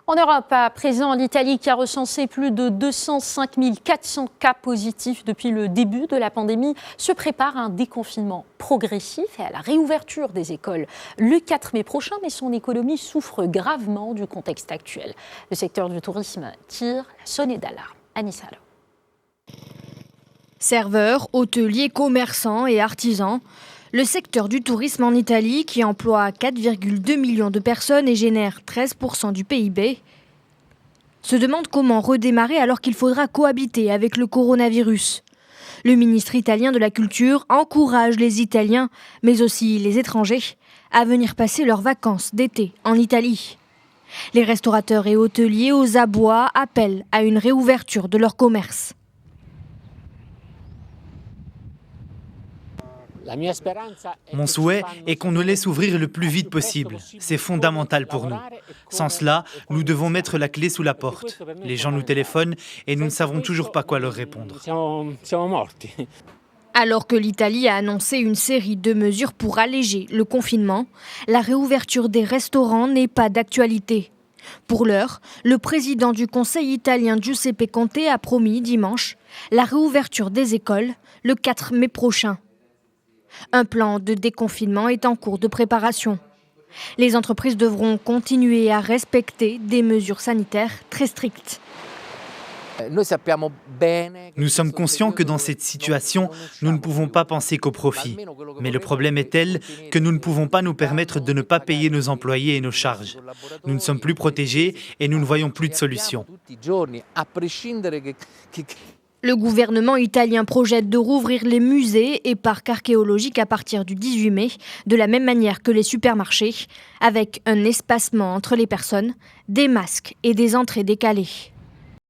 En Europe, à présent, l'Italie qui a recensé plus de 205 400 cas positifs depuis le début de la pandémie se prépare à un déconfinement progressif et à la réouverture des écoles le 4 mai prochain, mais son économie souffre gravement du contexte actuel. Le secteur du tourisme tire la sonnette d'alarme. Anissa Allo. Serveurs, hôteliers, commerçants et artisans. Le secteur du tourisme en Italie, qui emploie 4,2 millions de personnes et génère 13% du PIB, se demande comment redémarrer alors qu'il faudra cohabiter avec le coronavirus. Le ministre italien de la Culture encourage les Italiens, mais aussi les étrangers, à venir passer leurs vacances d'été en Italie. Les restaurateurs et hôteliers aux abois appellent à une réouverture de leur commerce. Mon souhait est qu'on nous laisse ouvrir le plus vite possible. C'est fondamental pour nous. Sans cela, nous devons mettre la clé sous la porte. Les gens nous téléphonent et nous ne savons toujours pas quoi leur répondre. Alors que l'Italie a annoncé une série de mesures pour alléger le confinement, la réouverture des restaurants n'est pas d'actualité. Pour l'heure, le président du Conseil italien Giuseppe Conte a promis dimanche la réouverture des écoles le 4 mai prochain. Un plan de déconfinement est en cours de préparation. Les entreprises devront continuer à respecter des mesures sanitaires très strictes. Nous sommes conscients que dans cette situation, nous ne pouvons pas penser qu'au profit. Mais le problème est tel que nous ne pouvons pas nous permettre de ne pas payer nos employés et nos charges. Nous ne sommes plus protégés et nous ne voyons plus de solution. Le gouvernement italien projette de rouvrir les musées et parcs archéologiques à partir du 18 mai, de la même manière que les supermarchés, avec un espacement entre les personnes, des masques et des entrées décalées.